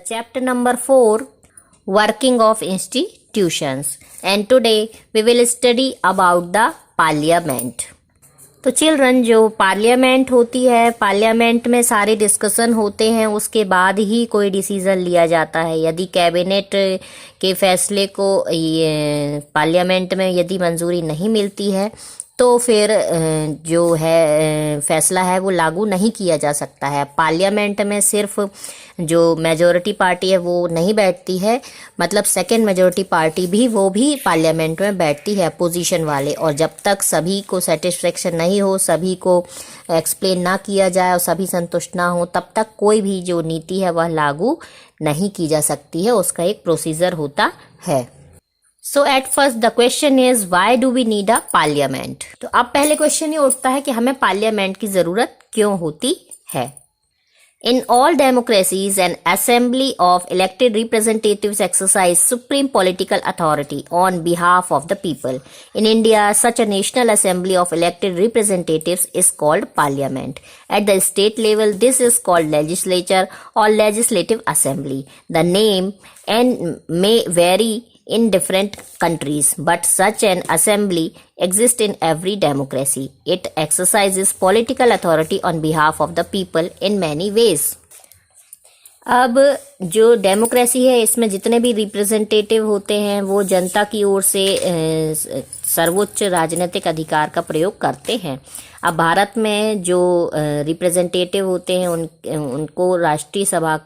chapter number 4, Working of Institutions, and today we will study about the Parliament. तो children, जो parliament होती है, parliament में सारे डिस्कशन होते हैं, उसके बाद ही कोई डिसीजन लिया जाता है। यदि कैबिनेट के फैसले को ये पार्लियामेंट में यदि मंजूरी नहीं मिलती है तो फिर जो है फैसला है वो लागू नहीं किया जा सकता है। पार्लियामेंट में सिर्फ जो मेजॉरिटी पार्टी है वो नहीं बैठती है, मतलब सेकंड मेजॉरिटी पार्टी भी वो भी पार्लियामेंट में बैठती है, अपोजिशन वाले। और जब तक सभी को सेटिस्फेक्शन नहीं हो, सभी को एक्सप्लेन ना किया जाए और सभी संतुष्ट ना हो, तब तक कोई भी जो नीति है वह लागू नहीं की जा सकती है। उसका एक प्रोसीजर होता है। So at first the question is why do we need a parliament. तो अब पहले क्वेश्चन ये उठता है कि हमें पार्लियामेंट की जरूरत क्यों होती है। In all democracies, an assembly of elected representatives exercise supreme political authority on behalf of the people. In India, such a national assembly of elected representatives is called parliament. At the state level, this is called legislature or legislative assembly. The name may vary in different countries, but such an assembly exists in every democracy. It exercises political authority on behalf of the people in many ways. अब जो democracy है, इसमें जितने भी representative होते हैं वो जनता की ओर से सर्वोच्च राजनीतिक अधिकार का प्रयोग करते हैं। अब भारत में जो रिप्रेजेंटेटिव होते हैं उनको राष्ट्रीय सभा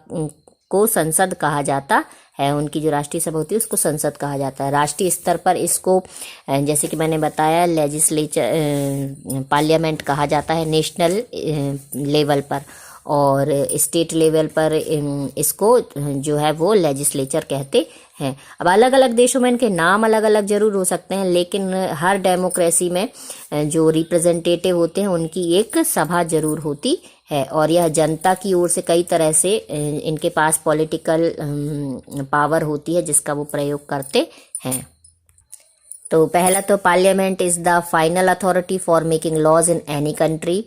को संसद कहा जाता है। उनकी जो राष्ट्रीय सभा होती है उसको संसद कहा जाता है। राष्ट्रीय स्तर पर इसको, जैसे कि मैंने बताया, लेजिस्लेचर पार्लियामेंट कहा जाता है नेशनल लेवल पर, और स्टेट लेवल पर इसको जो है वो लेजिस्लेचर कहते हैं। अब अलग अलग देशों में इनके नाम अलग अलग जरूर हो सकते हैं, लेकिन हर डेमोक्रेसी में जो रिप्रेजेंटेटिव होते हैं उनकी एक सभा जरूर होती है, और यह जनता की ओर से कई तरह से इनके पास पॉलिटिकल पावर होती है जिसका वो प्रयोग करते हैं। तो पहला तो parliament is the final authority for making laws in any country.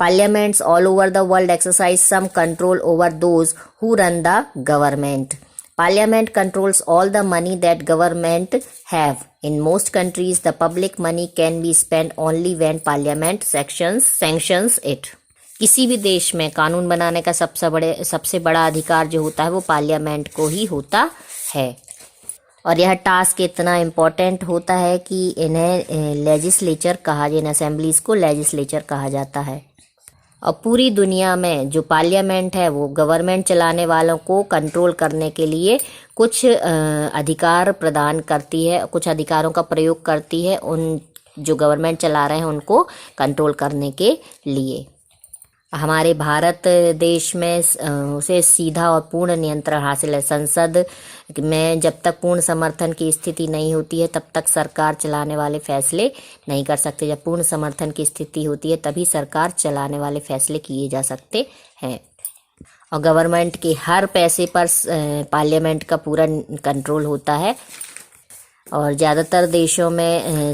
Parliaments all over the world exercise some control over those who run the government. Parliament controls all the money that government have. In most countries, the public money can be spent only when Parliament sanctions it. किसी भी देश में कानून बनाने का सबसे बड़ा अधिकार जो होता है वो पार्लियामेंट को ही होता है, और यह टास्क इतना इम्पोर्टेंट होता है कि इन्हें लेजिस्लेचर इन असेंबलीज को लेजिस्लेचर कहा जाता है। और पूरी दुनिया में जो पार्लियामेंट है वो गवर्नमेंट चलाने वालों को कंट्रोल करने के लिए कुछ अधिकार प्रदान करती है, कुछ अधिकारों का प्रयोग करती है उन जो गवर्नमेंट चला रहे हैं उनको कंट्रोल करने के लिए। हमारे भारत देश में उसे सीधा और पूर्ण नियंत्रण हासिल है। संसद में जब तक पूर्ण समर्थन की स्थिति नहीं होती है तब तक सरकार चलाने वाले फैसले नहीं कर सकते। जब पूर्ण समर्थन की स्थिति होती है तभी सरकार चलाने वाले फैसले किए जा सकते हैं, और गवर्नमेंट के हर पैसे पर पार्लियामेंट का पूरा कंट्रोल होता है। और ज़्यादातर देशों में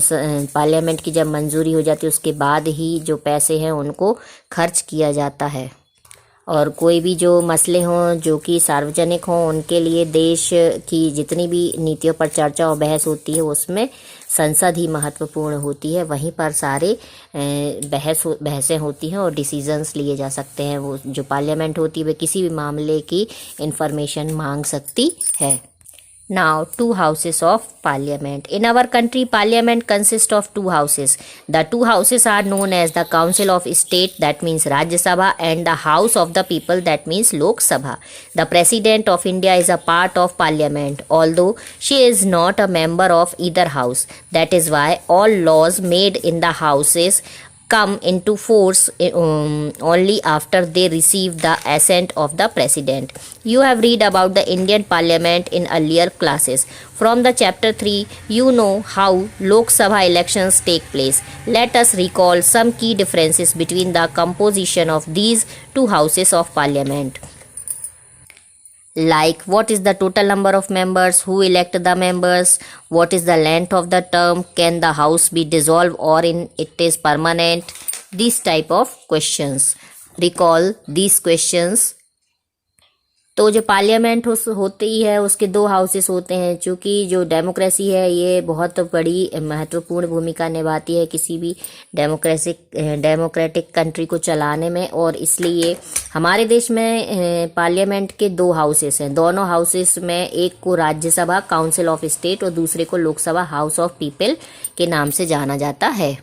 पार्लियामेंट की जब मंजूरी हो जाती है उसके बाद ही जो पैसे हैं उनको खर्च किया जाता है। और कोई भी जो मसले हों जो कि सार्वजनिक हों उनके लिए देश की जितनी भी नीतियों पर चर्चा और बहस होती है उसमें संसद ही महत्वपूर्ण होती है। वहीं पर सारे बहसें होती हैं और डिसीजंस लिए जा सकते हैं। वो जो पार्लियामेंट होती है वह किसी भी मामले की इंफॉर्मेशन मांग सकती है। Now, two houses of parliament. In our country, parliament consists of two houses. The two houses are known as the Council of State, that means Rajya Sabha, and the House of the People, that means Lok Sabha. The President of India is a part of parliament, although she is not a member of either house. That is why all laws made in the houses come into force only after they receive the assent of the president. You have read about the Indian Parliament in earlier classes. From the chapter 3, you know how Lok Sabha elections take place. Let us recall some key differences between the composition of these two houses of parliament. Like, what is the total number of members, who elect the members, what is the length of the term, can the house be dissolved or it is permanent, these type of questions. Recall these questions तो जो parliament होती है उसके दो houses होते हैं। चूंकि जो डेमोक्रेसी है ये बहुत बड़ी महत्वपूर्ण भूमिका निभाती है किसी भी डेमोक्रेटिक कंट्री को चलाने में, और इसलिए हमारे देश में पार्लियामेंट के दो हाउसेस हैं। दोनों हाउसेस में एक को राज्यसभा काउंसिल ऑफ स्टेट और दूसरे को लोकसभा हाउस ऑफ पीपल के नाम से जाना जाता है।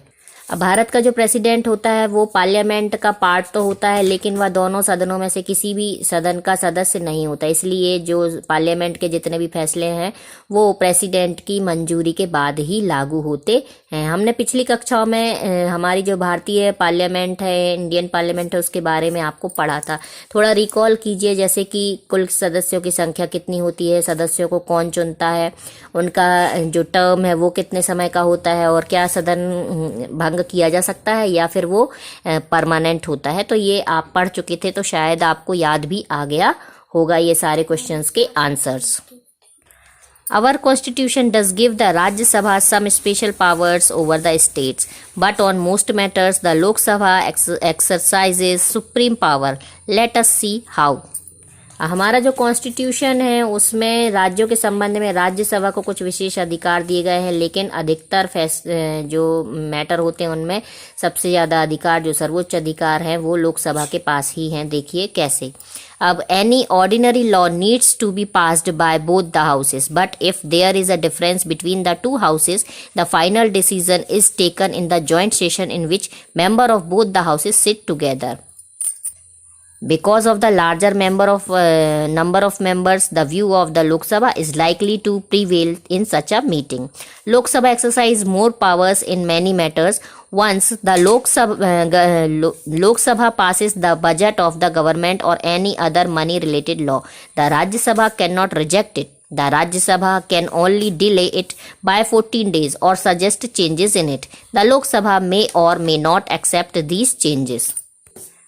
अब भारत का जो प्रेसिडेंट होता है वो पार्लियामेंट का पार्ट तो होता है, लेकिन वह दोनों सदनों में से किसी भी सदन का सदस्य नहीं होता। इसलिए जो पार्लियामेंट के जितने भी फैसले हैं वो प्रेसिडेंट की मंजूरी के बाद ही लागू होते हैं। हमने पिछली कक्षाओं में हमारी जो भारतीय पार्लियामेंट है, इंडियन पार्लियामेंट है, उसके बारे में आपको पढ़ा था। थोड़ा रिकॉल कीजिए, जैसे कि कुल सदस्यों की संख्या कितनी होती है, सदस्यों को कौन चुनता है, उनका जो टर्म है वो कितने समय का होता है, और क्या सदन भंग किया जा सकता है या फिर वो परमानेंट होता है। तो ये आप पढ़ चुके थे, तो शायद आपको याद भी आ गया होगा ये सारे क्वेश्चंस के answers. Our constitution does give the Rajya Sabha some special powers over the states, but on most matters the Lok Sabha exercises supreme power. Let us see how. हमारा जो कॉन्स्टिट्यूशन है उसमें राज्यों के संबंध में राज्यसभा को कुछ विशेष अधिकार दिए गए हैं, लेकिन अधिकतर जो मैटर होते हैं उनमें सबसे ज़्यादा अधिकार, जो सर्वोच्च अधिकार है, वो लोकसभा के पास ही हैं। देखिए कैसे। अब any ordinary law needs to be passed by both the houses, but if there is a difference between the two houses the final decision is taken in the joint session in which member of both the houses sit together. Because of the larger number of members, the view of the Lok Sabha is likely to prevail in such a meeting. Lok Sabha exercise more powers in many matters. Once the Lok Sabha passes the budget of the government or any other money related law, the Rajya Sabha cannot reject it. The Rajya Sabha can only delay it by 14 days or suggest changes in it. The Lok Sabha may or may not accept these changes.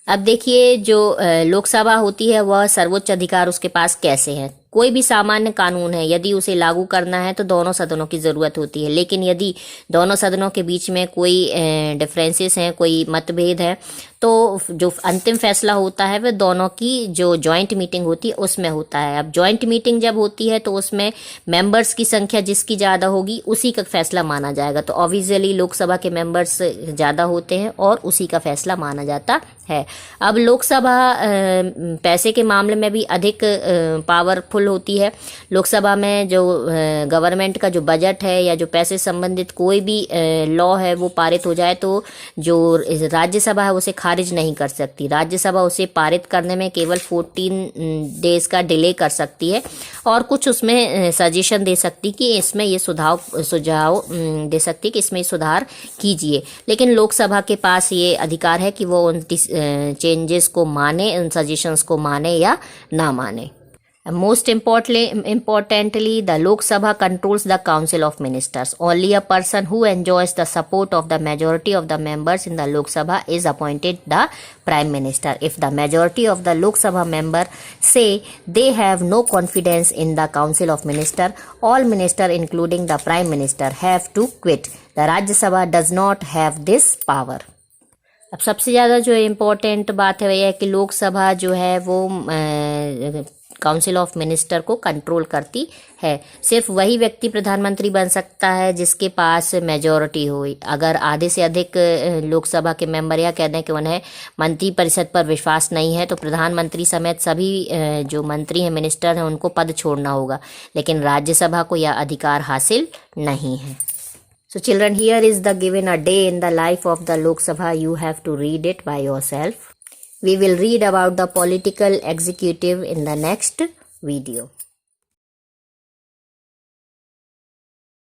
अब देखिए, जो लोकसभा होती है वह सर्वोच्च अधिकार उसके पास कैसे है। कोई भी सामान्य कानून है, यदि उसे लागू करना है तो दोनों सदनों की ज़रूरत होती है, लेकिन यदि दोनों सदनों के बीच में कोई डिफरेंसेस हैं, कोई मतभेद है, तो जो अंतिम फैसला होता है वह दोनों की जो जॉइंट मीटिंग होती है उसमें होता है। अब जॉइंट मीटिंग जब होती है तो उसमें मेंबर्स की संख्या जिसकी ज़्यादा होगी उसी का फैसला माना जाएगा। तो ऑब्वियसली लोकसभा के मेंबर्स ज़्यादा होते हैं और उसी का फैसला माना जाता है। अब लोकसभा पैसे के मामले में भी अधिक पावरफुल होती है। लोकसभा में जो गवर्नमेंट का जो बजट है या जो पैसे संबंधित कोई भी लॉ है वो पारित हो जाए तो जो राज्यसभा है उसे खारिज नहीं कर सकती। राज्यसभा उसे पारित करने में केवल 14 डेज का डिले कर सकती है और कुछ उसमें सजेशन दे सकती कि इसमें ये सुझाव दे सकती कि इसमें सुधार कीजिए, लेकिन लोकसभा के पास ये अधिकार है कि वो उन चेंजेस को माने, उन सजेशंस को माने या ना माने। Most importantly, the Lok Sabha controls the Council of Ministers. Only a person who enjoys the support of the majority of the members in the Lok Sabha is appointed the Prime Minister. If the majority of the Lok Sabha member say they have no confidence in the Council of Ministers, all ministers including the Prime Minister have to quit. The Rajya Sabha does not have this power. अब सबसे ज़्यादा जो important बात है वह है कि लोकसभा जो है वो काउंसिल ऑफ मिनिस्टर को कंट्रोल करती है। सिर्फ वही व्यक्ति प्रधानमंत्री बन सकता है जिसके पास मेजॉरिटी हो। अगर आधे से अधिक लोकसभा के मेंबर या कह दें कि उन्हें मंत्री परिषद पर विश्वास नहीं है तो प्रधानमंत्री समेत सभी जो मंत्री हैं, मिनिस्टर हैं, उनको पद छोड़ना होगा, लेकिन राज्यसभा को यह अधिकार हासिल नहीं है। So children, here is the given a day in the life of the Lok Sabha. You have to read it by yourself. We will read about the political executive in the next video.